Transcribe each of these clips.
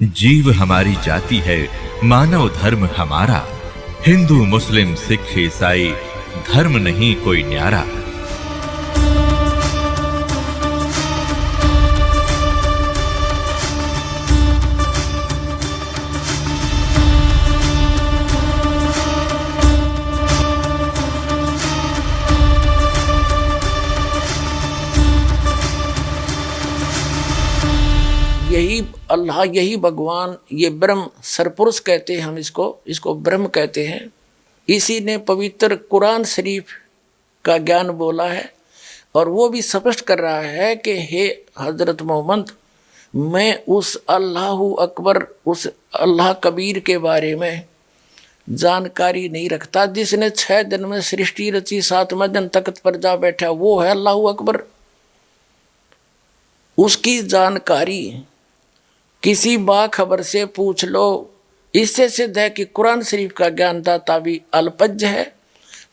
जीव हमारी जाति है, मानव धर्म हमारा। हिंदू मुस्लिम सिख ईसाई धर्म नहीं कोई न्यारा। यही अल्लाह, यही भगवान, ये ब्रह्म सरपुरुष कहते हैं हम इसको ब्रह्म कहते हैं। इसी ने पवित्र कुरान शरीफ का ज्ञान बोला है और वो भी स्पष्ट कर रहा है कि हे हजरत मोहम्मद, मैं उस अल्लाहु अकबर, उस अल्लाह कबीर के बारे में जानकारी नहीं रखता जिसने 6 दिन में सृष्टि रची, 7वें दिन तख्त पर जा बैठा। वो है अल्लाहु अकबर। उसकी जानकारी किसी बाखबर से पूछ लो। इससे सिद्ध है कि कुरान शरीफ का ज्ञानदाता भी अल्पज्ञ है,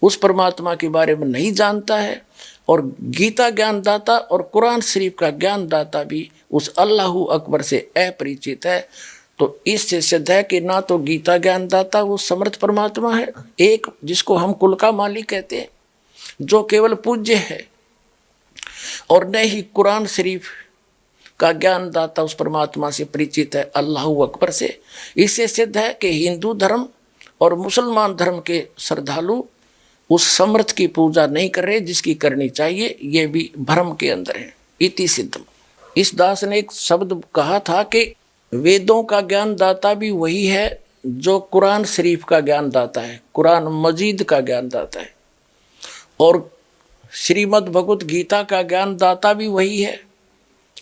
उस परमात्मा के बारे में नहीं जानता है। और गीता ज्ञानदाता और कुरान शरीफ का ज्ञानदाता भी उस अल्लाहु अकबर से अपरिचित है। तो इससे सिद्ध है कि ना तो गीता ज्ञानदाता वो समर्थ परमात्मा है, एक जिसको हम कुल का मालिक कहते हैं, जो केवल पूज्य है, और न ही कुरान शरीफ का ज्ञानदाता उस परमात्मा से परिचित है, अल्लाहु अकबर से। इससे सिद्ध है कि हिंदू धर्म और मुसलमान धर्म के श्रद्धालु उस समर्थ की पूजा नहीं कर रहे जिसकी करनी चाहिए। ये भी भ्रम के अंदर है। इति सिद्धम। इस दास ने एक शब्द कहा था कि वेदों का ज्ञानदाता भी वही है जो कुरान शरीफ का ज्ञानदाता है, कुरान मजीद का ज्ञानदाता है, और श्रीमद् भगवत गीता का ज्ञानदाता भी वही है,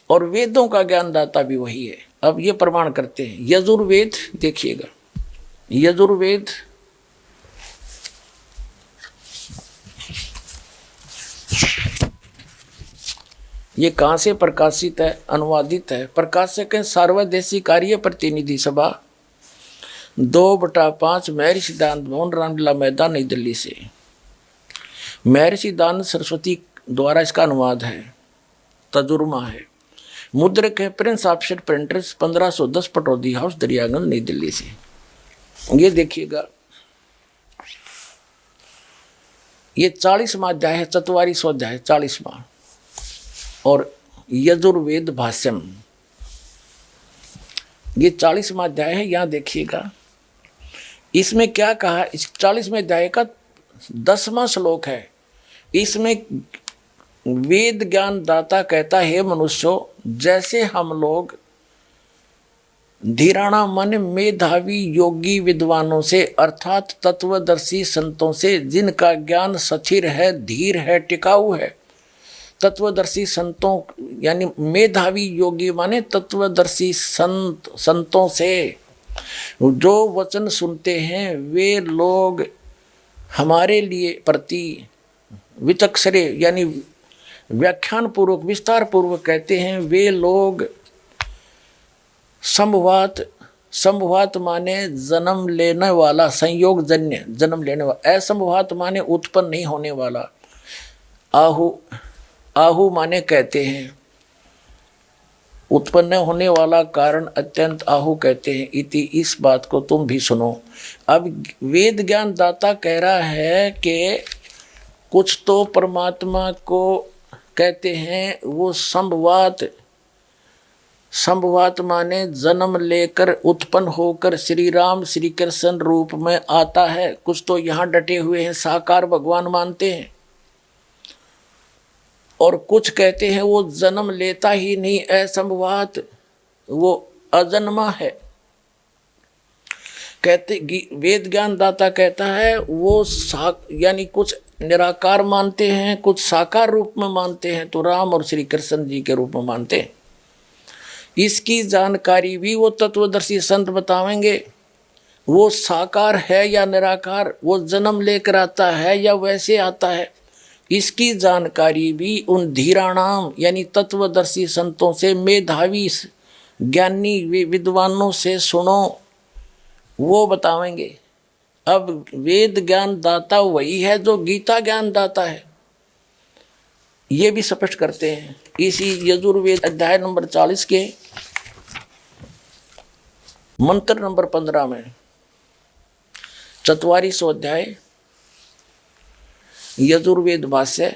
और वेदों का ज्ञानदाता भी वही है। अब ये प्रमाण करते हैं। यजुर्वेद देखिएगा, यजुर्वेद ये कहाँ से प्रकाशित है, अनुवादित है। प्रकाशक है सार्वदेशी कार्य प्रतिनिधि सभा 2/5 महर्षि दानंद भवन, रामलीला मैदान, नई दिल्ली से। महर्षि दानंद सरस्वती द्वारा इसका अनुवाद है, तजुर्मा है। मुद्रक है Prince offset printers, 1510 Pataudi house, Daryaganj, नई दिल्ली से। ये देखिएगा, ये 40वां अध्याय है, चतवारी स्वाध्याय 40वां, और यजुर्वेद भाष्यम ये 40वां अध्याय है। यहाँ देखिएगा इसमें क्या कहा। इस 40वें अध्याय का 10वां श्लोक है। इसमें वेद ज्ञान दाता कहता है, मनुष्यों, जैसे हम लोग धीराणा मन मेधावी योगी विद्वानों से अर्थात तत्वदर्शी संतों से, जिनका ज्ञान स्थिर है, धीर है, टिकाऊ है। तत्वदर्शी संतों यानी मेधावी योगी माने तत्वदर्शी संतों से जो वचन सुनते हैं, वे लोग हमारे लिए प्रति विचक्षरे यानी व्याख्यान पूर्वक, विस्तार पूर्वक कहते हैं। वे लोग संभवात माने जन्म लेने वाला, संयोग जन्य जन्म लेने वाला। असंभवात माने उत्पन्न नहीं होने वाला। आहु माने कहते हैं, उत्पन्न होने वाला कारण अत्यंत आहु कहते हैं। इति, इस बात को तुम भी सुनो। अब वेद ज्ञान दाता कह रहा है कि कुछ तो परमात्मा को कहते हैं वो संभवात माने जन्म लेकर उत्पन्न होकर श्री राम श्री कृष्ण रूप में आता है। कुछ तो यहाँ डटे हुए हैं, साकार भगवान मानते हैं, और कुछ कहते हैं वो जन्म लेता ही नहीं, असंभवात, वो अजन्मा है। कहते वेद ज्ञान दाता कहता है वो यानी कुछ निराकार मानते हैं, कुछ साकार रूप में मानते हैं, तो राम और श्री कृष्ण जी के रूप में मानते हैं। इसकी जानकारी भी वो तत्वदर्शी संत बतावेंगे। वो साकार है या निराकार, वो जन्म लेकर आता है या वैसे आता है, इसकी जानकारी भी उन धीराणाम यानी तत्वदर्शी संतों से, मेधावी ज्ञानी विद्वानों से सुनो, वो बतावेंगे। अब वेद ज्ञान दाता वही है जो गीता ज्ञान दाता है, ये भी स्पष्ट करते हैं। इसी यजुर्वेद अध्याय नंबर 40 के मंत्र नंबर 15 में 44वां अध्याय यजुर्वेद भाष्य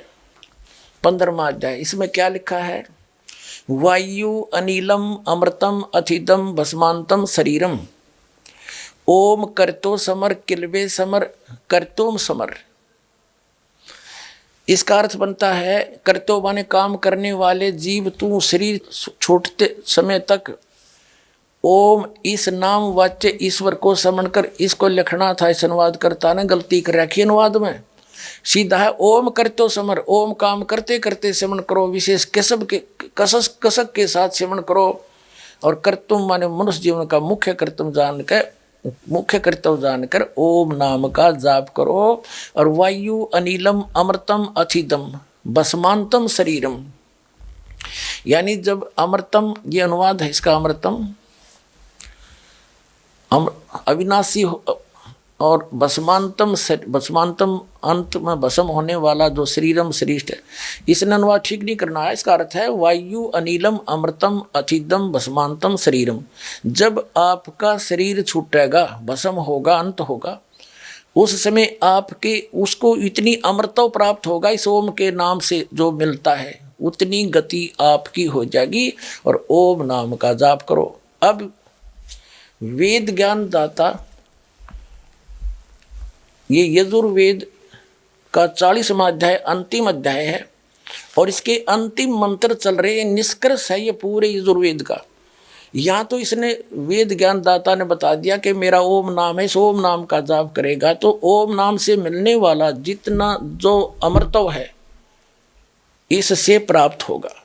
15वां अध्याय, इसमें क्या लिखा है? वायु अनिलम अमृतम अथिदम भस्मांतम शरीरम ओम करतो समर किलवे समर करतोम समर। इसका अर्थ बनता है करतो माने काम करने वाले जीव, तू शरीर छोड़ते समय तक ओम इस नाम वाच्य ईश्वर को समझ कर, इसको लिखना था इस अनुवादकर्ता ने गलती कर रखी अनुवाद में, सीधा है ओम करतो समर, ओम काम करते करते सेवन करो, विशेष कसक के साथ सेवन करो। और कर्तुम माने मनुष्य जीवन का मुख्य कर्तव्य जानकर ओम नाम का जाप करो। और वायु अनिलम अमृतम अथिदम भस्मांतम शरीरम, यानी जब अमृतम, ये अनुवाद है इसका, अमृतम अविनाशी और भस्मांतम अंत में भस्म होने वाला जो शरीरम श्रेष्ठ है, इसने अनुवाद ठीक नहीं करना है। इसका अर्थ है वायु अनिलम अमृतम अथिदम भस्मांतम शरीरम, जब आपका शरीर छूटेगा, भस्म होगा, अंत होगा, उस समय आपके उसको इतनी अमृतव प्राप्त होगा, इस ओम के नाम से जो मिलता है उतनी गति आपकी हो जाएगी। और ओम नाम का जाप करो। अब वेद ज्ञान दाता, ये यजुर्वेद का 40वां अध्याय अंतिम अध्याय है और इसके अंतिम मंत्र चल रहे हैं। निष्कर्ष है ये पूरे यजुर्वेद का। यहाँ तो इसने वेद ज्ञान दाता ने बता दिया कि मेरा ओम नाम है, इस ओम नाम का जाप करेगा तो ओम नाम से मिलने वाला जितना जो अमृतव है इससे प्राप्त होगा।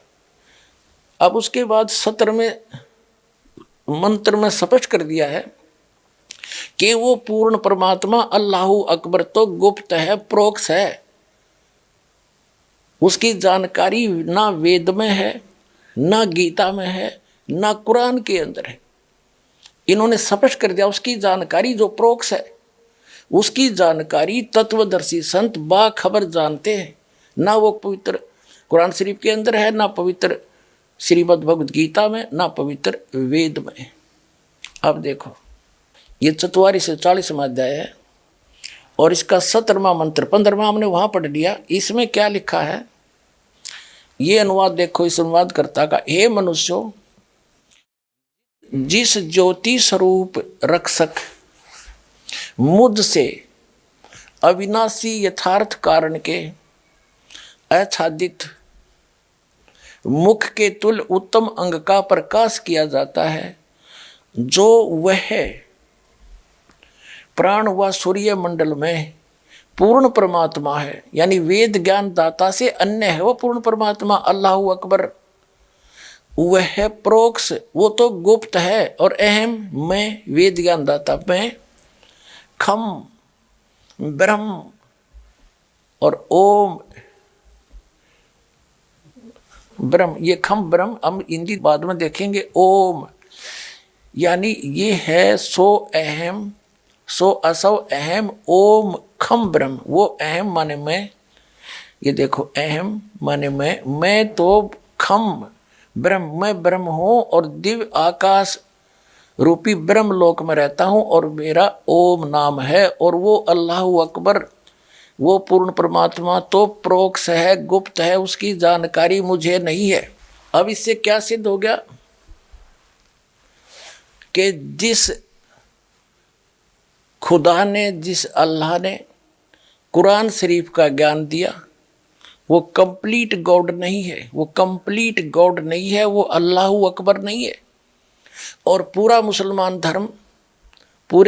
अब उसके बाद 17वें मंत्र में स्पष्ट कर दिया है कि वो पूर्ण परमात्मा अल्लाहु अकबर तो गुप्त है, प्रोक्ष है, उसकी जानकारी ना वेद में है, ना गीता में है, ना कुरान के अंदर है। इन्होंने स्पष्ट कर दिया उसकी जानकारी जो प्रोक्ष है, उसकी जानकारी तत्वदर्शी संत बाखबर जानते हैं। ना वो पवित्र कुरान शरीफ के अंदर है, ना पवित्र श्रीमद् भगवद गीता में, ना पवित्र वेद में। अब देखो ये 44 से 40वां अध्याय है और इसका 17वां मंत्र 15वां हमने वहां पढ़ लिया। इसमें क्या लिखा है ये अनुवाद देखो इस अनुवादकर्ता का। हे मनुष्यों, जिस ज्योति स्वरूप रक्षक मुझ से अविनाशी यथार्थ कारण के आच्छादित मुख के तुल्य उत्तम अंग का प्रकाश किया जाता है, जो वह प्राण व सूर्य मंडल में पूर्ण परमात्मा है, यानी वेद ज्ञान दाता से अन्य है वो पूर्ण परमात्मा अल्लाहु अकबर। वह प्रोक्ष, वो तो गुप्त है और अहम, मैं वेद ज्ञान दाता में खम ब्रह्म और ओम ब्रह्म, ये खम ब्रह्म हम हिंदी बाद में देखेंगे। ओम यानी ये है सो अहम सो असव अहम ओम खम ब्रह्म, वो अहम माने मैं, ये देखो अहम माने मैं तो खम ब्रह्म, मैं ब्रह्म हूँ और दिव्य आकाश रूपी ब्रह्म लोक में रहता हूँ और मेरा ओम नाम है। और वो अल्लाहु अकबर, वो पूर्ण परमात्मा तो प्रोक्ष है, गुप्त है, उसकी जानकारी मुझे नहीं है। अब इससे क्या सिद्ध हो गया कि जिस खुदा ने, जिस अल्लाह ने कुरान शरीफ का ज्ञान दिया वो कंप्लीट गॉड नहीं है, वो कंप्लीट गॉड नहीं है, वो अल्लाहु अकबर नहीं है। और पूरे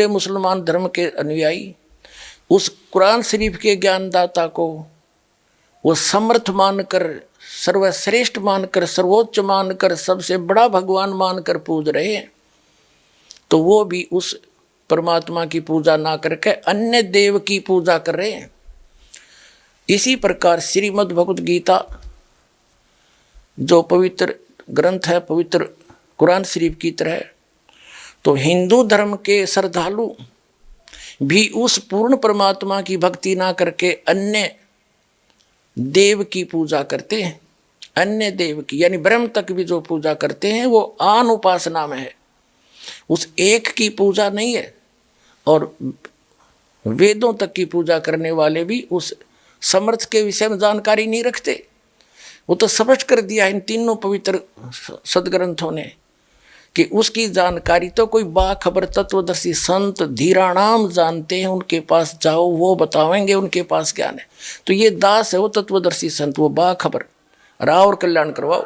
मुसलमान धर्म के अनुयायी उस कुरान शरीफ के ज्ञानदाता को वो समर्थ मानकर, सर्वश्रेष्ठ मानकर, सर्वोच्च मानकर, सबसे बड़ा भगवान मानकर पूज रहे हैं, तो वो भी उस परमात्मा की पूजा ना करके अन्य देव की पूजा कर रहे हैं। इसी प्रकार श्रीमद् भगवद गीता जो पवित्र ग्रंथ है, पवित्र कुरान शरीफ की तरह, तो हिंदू धर्म के श्रद्धालु भी उस पूर्ण परमात्मा की भक्ति ना करके अन्य देव की पूजा करते हैं। अन्य देव की यानी ब्रह्म तक भी जो पूजा करते हैं वो आन उपासना में है, उस एक की पूजा नहीं है, और वेदों तक की पूजा करने वाले भी उस समर्थ के विषय में जानकारी नहीं रखते। वो तो स्पष्ट कर दिया इन तीनों पवित्र सदग्रंथों ने कि उसकी जानकारी तो कोई बाखबर तत्वदर्शी संत धीराणाम जानते हैं, उनके पास जाओ, वो बतावेंगे उनके पास ज्ञान है। तो ये दास है वो तत्वदर्शी संत, वो बाखबर, राव और कल्याण करवाओ।